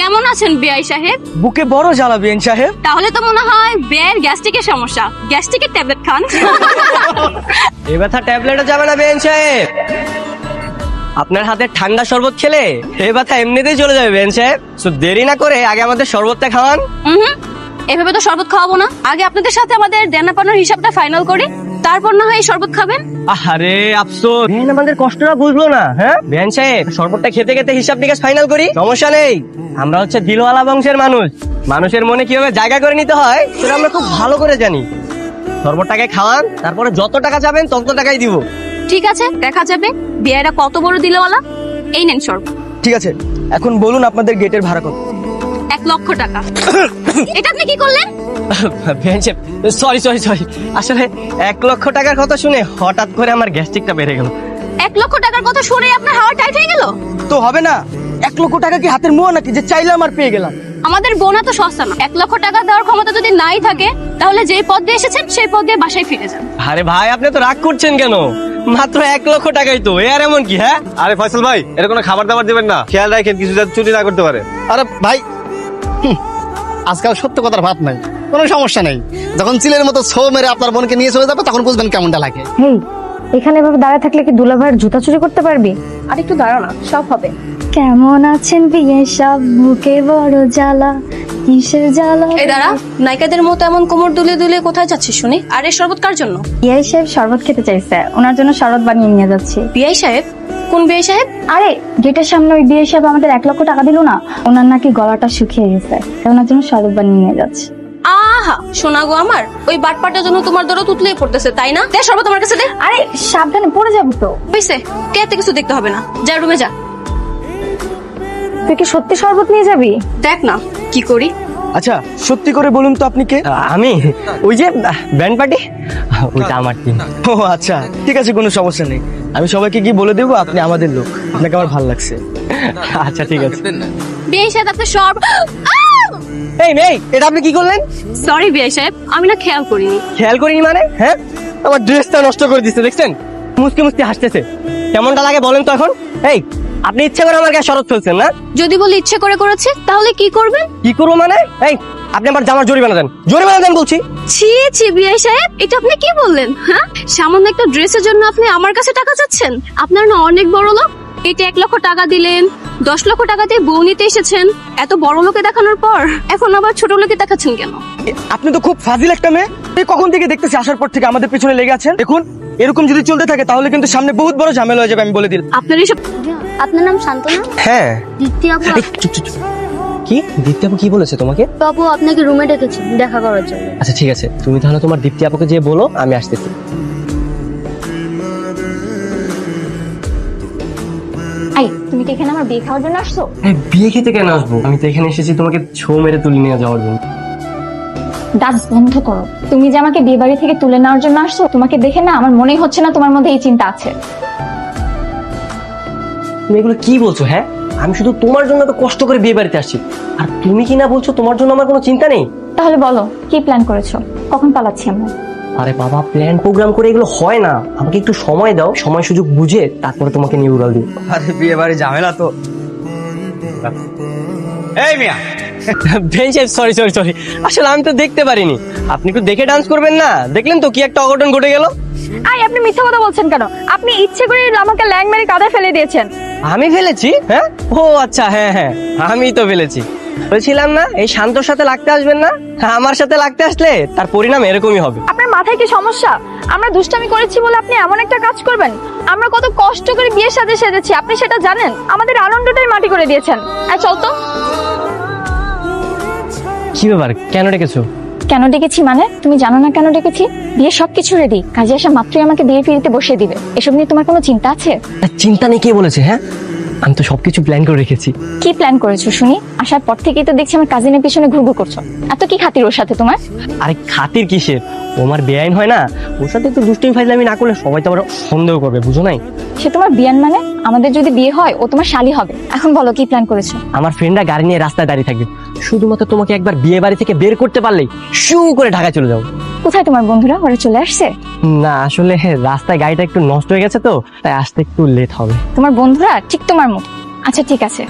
কেমন আছেন বিআই সাহেব? বুকে বড় জ্বালা বিআইন সাহেব। তাহলে তো মনে হয় বিয়ের গ্যাস্ট্রিকের সমস্যা, গ্যাস্ট্রিকের ট্যাবলেট খান। এ ব্যথা ট্যাবলেটও যাবে না বিআইন সাহেব, আপনার হাতে ঠান্ডা শরবত খেলে এই ব্যথা এমনিতেই চলে যাবে বিআইন সাহেব। তো দেরি না করে আগে আমাদের শরবতটা খাওয়ান। এভাবে তো শরবত খাওয়াবো না, আগে আপনাদের সাথে আমাদের দেনা পাওনার হিসাবটা ফাইনাল করি, তারপর না হয় শরবত খাবেন। আরে আফসোস, বিআইন আমাদের কষ্টটা বুঝলো না। হ্যাঁ বিআইন সাহেব, শরবতটা খেতে খেতে হিসাব নিকাশ ফাইনাল করি, সমস্যা নেই। আমরা হচ্ছে দিলওয়ালা বংশের মানুষ, মানুষের মনে কিভাবে জায়গা করে নিতে হয় সেটা আমরা খুব ভালো করে জানি। শরবতটাকে খাওয়ান, তারপরে যত টাকা যাবেন তত টাকাই দিব। ঠিক আছে, দেখা যাবে বিয়েটা কত বড় দিলওয়ালা। এই নেন শরবত। ঠিক আছে, এখন বলুন আপনাদের গেটের ভাড়া কত? 1 লক্ষ টাকা। এটা আপনি কি করলেন? সরি সরি সরি, আসলে 1 লক্ষ টাকার কথা শুনে হঠাৎ করে আমার গ্যাস্ট্রিকটা বেড়ে গেল। 1 লক্ষ টাকার কথা শুনে আপনার হাওয়া টাইট হয়ে গেল? তো হবে না, 1 লক্ষ টাকা কি হাতের মোয়া নাকি যে চাইলাম আর পেয়ে গেলাম? আমাদের বোনা তো সস্তা না। 1 লক্ষ টাকা দেওয়ার ক্ষমতা যদি নাই থাকে তাহলে যেই পথ দিয়ে এসেছেন সেই পথ দিয়ে বাসায় ফিরে যান। আরে ভাই, আপনি তো রাগ করছেন কেন? মাত্র 1 লক্ষ টাকাই তো, আর এমন কি? হ্যাঁ আরে ফয়সাল ভাই, এটা কোনো খাবার দাবার দিবেন না, খেয়াল রাখেন কিছু যাতে চুরি না করতে পারে। আরে ভাই, আজকাল সত্য কথার ভাব নাই, কোনো সমস্যা নেই। যখন চিলের মতো ছো মেরে আপনার বোনকে নিয়ে চলে যাবে তখন বুঝবেন কেমনটা লাগে। হেই, এখানে এভাবে দাঁড়ায় থাকলে কি দুলাভাইয়ের জুতা চুরি করতে পারবি? আর একটু দাঁড়াও না, সব হবে। কেমন আছেন বিয়ে সব, বুকে বড় জ্বালা, কিসের জ্বালা? এই দাঁড়া, নায়িকাদের মতো এমন কোমর দুলে দুলে কোথায় যাচ্ছিস শুনি? আর এই শরবত কার জন্য? বিয়ে সাহেব শরবত খেতে চাইছে, ওনার জন্য শরবত বানিয়ে নিয়ে যাচ্ছি। বিআই সাহেব? কোন বিআই সাহেব? আরে গেটের সামনে ওই বিয়ে সাহেব আমাদের 1 লক্ষ টাকা দিল না, ওনার নাকি গলাটা শুকিয়ে গেছে, ওনার জন্য শরবত বানিয়ে নিয়ে যাচ্ছি। আহা শোনা গো আমার, ওই বাটপাটার জন্য তোমার দরদ উতলে পড়তেছে তাই না? দে শরবত আমার কাছে দে। আরে সাবধানে পড়ে যাবো তো। হইছে, কে এত কিছু দেখতে হবে না, যা রুমে যা। তুই কি সত্যি শরবত নিয়ে যাবি? দেখ না কি করি। আচ্ছা সত্যি করে বলুন তো আপনি কে? আমি ওই যে ব্যান্ড পার্টি, ওইটা আমার টিম। ও আচ্ছা, ঠিক আছে, কোনো সমস্যা নেই। আমি সবাইকে কি বলে দেবো আপনি আমাদের লোক, আপনাকে আমার ভালো লাগছে। আচ্ছা ঠিক আছে। বিআই সাহেব আপনার সব এই নেই, এটা আপনি কি করলেন? সরি বিআই সাহেব, আমি না খেয়াল করিনি। খেয়াল করিনি মানে? হ্যাঁ, আমার ড্রেসটা নষ্ট করে দিচ্ছে, দেখছেন? মুসকি মুসকি হাসতেছে, কেমনটা লাগে বলেন তো এখন? এই, আপনি ইচ্ছে করে আমার গায়ে শরৎ ফেলছেন না? যদি বলি ইচ্ছে করে করেছে তাহলে কি করবেন? কি করবো মানে? এই, আপনি আমার জামার জরিমানা দেন, জরিমানা দেন বলছি। ছি ছি বিআই সাহেব, এটা আপনি কি বললেন? হ্যাঁ, সামান্য একটা ড্রেসের জন্য আপনি আমার কাছে টাকা চাচ্ছেন? আপনার না অনেক বড় লোক। এটা 1 লক্ষ টাকা দিলেন, 10 লক্ষ টাকা দিয়ে বউ নিতে এসেছেন, এত বড় লোকে দেখানোর পর এখন আবার ছোট লোকে দেখাচ্ছেন কেন? আপনি তো খুব ফাজিল একটা মেয়ে। এই কখন থেকে দেখতেছি, আসার পর থেকে আমাদের পিছনে লেগে আছেন। দেখুন, এরকম যদি চলতে থাকে তাহলে কিন্তু সামনে বহুত বড় ঝামেলা হয়ে যাবে, আমি বলে দিলাম। আপনার এসব। আপনার নাম শান্তনা? হ্যাঁ। দীপ্তি আপু? চুপ চুপ চুপ। কি দীপ্তি আপু কি বলেছে তোমাকে? বাবু আপনাকে রুমে ডেকেছি দেখা করার জন্য। আচ্ছা ঠিক আছে, তুমি তাহলে তোমার দীপ্তি আপুকে যে বলো আমি আসতেছি। আই, তুমি কি এখানে আমার বিয়ে খাওয়ার জন্য আসছো? বিয়ে খেতে কেন আসবো? আমি তো এখানে এসেছি তোমাকে ছৌ মেরে তুলে নিয়ে যাওয়ার জন্য। ডান্স বন্ধ করো। তুমি যে আমাকে বিয়ে বাড়ি থেকে তুলে নেওয়ার জন্য আসছো, তোমাকে দেখে না আমার মনেই হচ্ছে না তোমার মধ্যে এই চিন্তা আছে। তুমি এগুলো কি বলছো? হ্যাঁ, আমি শুধু তোমার জন্য তো কষ্ট করে বিয়ে বাড়িতে আসছি, আর তুমি কি না বলছো তোমার জন্য আমার কোনো চিন্তা নেই? তাহলে বলো কি প্ল্যান করেছো, কখন পালাচ্ছি আমরা? আরে বাবা, প্ল্যান প্রোগ্রাম করে এগুলো হয় না, আমাকে একটু সময় দাও, সময় সুযোগ বুঝে তারপরে তোমাকে নিয়ে উড়াল দিই। আরে বিয়ে বাড়ি ঝামেলা তো। এই মিয়া, সরি সরি সরি, আসলে আমি তো দেখতে পারিনি। আপনি একটু দেখে ডান্স করবেন না? দেখলেন তো কি একটা অঘটন ঘটে গেল। আই, আপনি মিথ্যা কথা বলছেন কেন? আপনি ইচ্ছে করে আমাকে ল্যাং মেরে কাঁধে ফেলে দিয়েছেন। আমি ফেলেছি? হ্যাঁ, ও আচ্ছা, হ্যাঁ হ্যাঁ, আমি তো ফেলেছি। বলেছিলাম না এই শান্তর সাথে লাগতে আসবেন না, আমার সাথে লাগতে আসলে তার পরিণাম এরকমই হবে। আপনার মাথায় কি সমস্যা? আমরা দুষ্টামি করেছি বলে আপনি এমন একটা কাজ করবেন? আমরা কত কষ্ট করে বিয়ের সাথে সেজেছি, আপনি সেটা জানেন? আমাদের আনন্দটাই মাটি করে দিয়েছেন। চল তো। কি ব্যাপার, কেন ডেকেছো? কেন ডেকেছি মানে? তুমি জানো না কেন ডেকেছি? বিয়ে সবকিছু রেডি, কাজে আসা মাত্রই আমাকে বিয়ে ফিরিতে বসিয়ে দিবে। এসব নিয়ে তোমার কোনো চিন্তা আছে? চিন্তা নেই কে বলেছে? হ্যাঁ, আমি তো সবকিছু প্ল্যান করে রেখেছি। কি প্ল্যান করেছো শুনি? আসার পর থেকেই তো দেখছি আমার কাজিনের পিছনে ঘুরঘুর করছো। এত কি খাতির ওর সাথে তোমার? আরে খাতির কিসের, ও আমার বেআইন হয় না, ওর সাথে একটু দুষ্টুমি ফাজলামি না করলে সবাই তো আবার সন্দেহ করবে, বুঝো নাই? সে তোমার বিয়ান মানে? আমাদের যদি বিয়ে হয় ও তোমার শালি হবে। এখন বলো কি প্ল্যান করেছো? আমার ফ্রেন্ডরা গাড়ি নিয়ে রাস্তায় দাঁড়িয়ে থাকবে, শুধুমাত্র তোমাকে একবার বিয়ে বাড়ি থেকে বের করতে পারলেই শু করে ঢাকায় চলে যাও। কোথায় তোমার বন্ধুরা? ওরা চলে আসছে? না আসলে রাস্তায় গাড়িটা একটু নষ্ট হয়ে গেছে তো, তাই আসতে একটু লেট হবে। তোমার বন্ধুরা ঠিক তোমার মতো। আচ্ছা ঠিক আছে,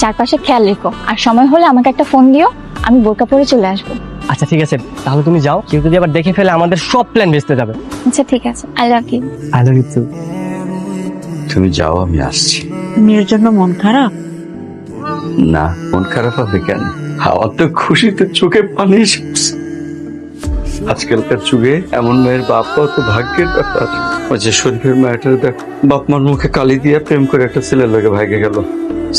চারপাশে খেয়াল রেখো, আর সময় হলে আমাকে একটা ফোন দিও, আমি বোরকা পরে চলে আসবো। আচ্ছা ঠিক আছে, তাহলে তুমি যাও, কেউ যদি আবার দেখে ফেলে আমাদের সব প্ল্যান ভেস্তে যাবে। আচ্ছা ঠিক আছে, I love you. I love you too. তুমি যাও, আমি আসছি। মেয়ের জন্য মন খারাপ? না, মন খারাপ হবে কেন? আমার তো খুশিতে চোখে পানি এসেছে। আজকালকার যুগে এমন মেয়ের বাপ পাওয়া তো ভাগ্যের ব্যাপার। ওই যে শরীফের মায়াটার দেখ, বাপ মার মুখে কালি দিয়ে প্রেম করে একটা ছেলের লোকে ভাগে গেল।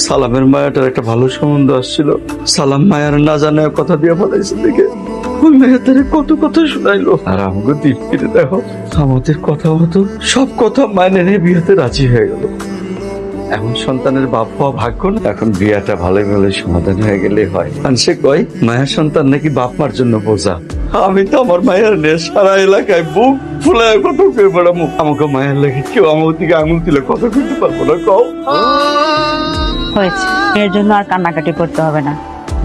সালামের মায়াটার একটা ভালো সম্বন্ধ আসছিল, সালাম মায়ার না জানে কথা দিয়ে বলাইছে দেখে ওই মেয়ের তারে কত কথা শোনাইলো। আর আমাকে দীপ্তিতে দেখো, আমাদের কথা মতো সব কথা মাইনে নিয়ে বিয়েতে রাজি হয়ে গেল। এখন সন্তানের বাপ হওয়া ভাগ্য না, এখন বিয়াটা ভালো ভালো সমাধান হয়ে গেলে হয়। আর সে কয় মায়ের সন্তান নাকি বাপ মার জন্য বোঝা। আমি তো আমার মায়ের নিয়ে সারা এলাকায় বুক ফুলায় কত করে বেড়াবো। আমাকে মায়ের লেগে কেউ আমার দিকে আঙুল দিলে কত করতে পারবো না, কও। হয়েছে, মেয়ের জন্য আর কান্নাকাটি করতে হবে না।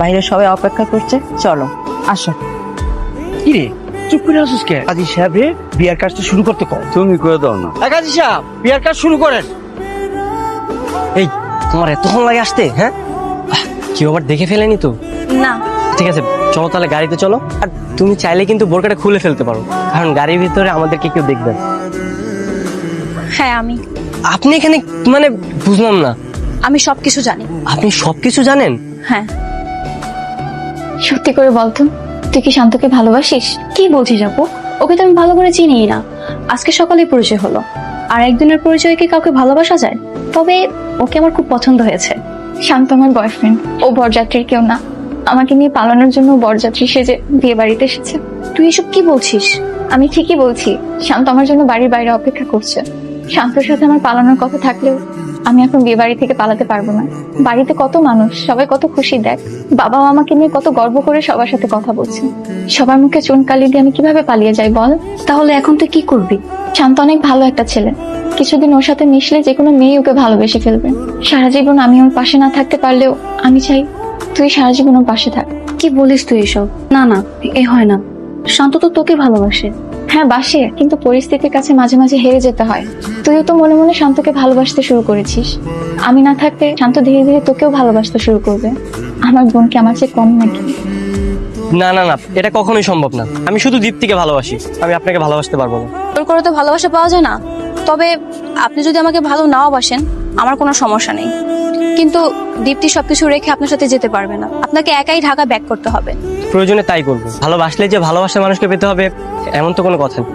বাইরে সবাই অপেক্ষা করছে, চলো আসো। কিরে চুপ করে আসুস কে? কাজী সাহেব রে, বিয়ার কাজটা শুরু করতে কও। তুমি করে দাও না। কাজী সাহেব, বিয়ার কাজ শুরু করেন। এই তোমার এতক্ষণ লাগে আসতে? হ্যাঁ, কেউ আবার দেখে ফেলেনি তো? না। ঠিক আছে, চলো তাহলে গাড়িতে চলো। আর তুমি চাইলে কিন্তু বোরকাটা খুলে ফেলতে পারো, কারণ গাড়ির ভিতরে আমাদেরকে কেউ দেখবে না। হ্যাঁ আমি আপনি এখানে মানে বুঝলাম না। আমি সবকিছু জানি। আপনি সবকিছু জানেন? হ্যাঁ। সত্যি করে বলতো, তুই কি শান্তকে ভালোবাসিস? কি বলছিস আপু? ওকে তো আমি ভালো করে চিনিই না, আজকে সকালে পরিচয় হলো। আর একদিনের পরিচয়ে কি কাউকে ভালোবাসা যায়? তবে ওকে আমার খুব পছন্দ হয়েছে। শান্ত আমার বয়ফ্রেন্ড, ও বরযাত্রীর কেউ না। আমাকে নিয়ে পালানোর জন্য বরযাত্রী সেজে বিয়ে বাড়িতে এসেছে। তুই এসব কি বলছিস? আমি ঠিকই বলছি, শান্ত আমার জন্য বাড়ির বাইরে অপেক্ষা করছে। শান্তর সাথে আমার পালানোর কথা থাকলেও আমি এখন বিয়ে বাড়ি থেকে পালাতে পারবো না। বাড়িতে কত মানুষ, সবাই কত খুশি দেখ। বাবা আমাকে নিয়ে কত গর্ব করে সবার সাথে কথা বলছে। সবার মুখে চুন কালি দিয়ে আমি কিভাবে পালিয়ে যাই বল? তাহলে এখন তুই কি করবি? শান্ত অনেক ভালো একটা ছেলে, কিছুদিন ওর সাথে মিশলে যে কোনো মেয়ে ওকে ভালোবেসে ফেলবে। সারা জীবন আমি ওর পাশে না থাকতে পারলেও আমি চাই তুই সারা জীবন ওর পাশে থাক। কি বলিস তুই এসব? না না, এ হয় না। শান্ত তো তোকে ভালোবাসে। হ্যাঁ বাসে, কিন্তু পরিস্থিতির কাছে মাঝে মাঝে হেরে যেতে হয়। তুইও তো মনে মনে শান্তকে ভালোবাসতে শুরু করেছিস। আমি না থাকতে শান্ত ধীরে ধীরে তোকেও ভালোবাসতে শুরু করবে। আমার বোনকে আমার চেয়ে কম নাকি? না না না, এটা কখনোই সম্ভব না। আমি শুধু দীপ্তিকে ভালোবাসি, আমি আপনাকে ভালোবাসতে পারবো না। তোর করে তো ভালোবাসা পাওয়া যায় না। তবে আপনি যদি আমাকে ভালো নাও বাসেন, আমার কোনো সমস্যা নেই। কিন্তু দীপ্তি সবকিছু রেখে আপনার সাথে যেতে পারবে না। আপনাকে একাই ঢাকা ব্যাক করতে হবে। প্রয়োজনে তাই করবো। ভালোবাসলে যে ভালোবাসার মানুষকে পেতে হবে এমন তো কোনো কথা নেই।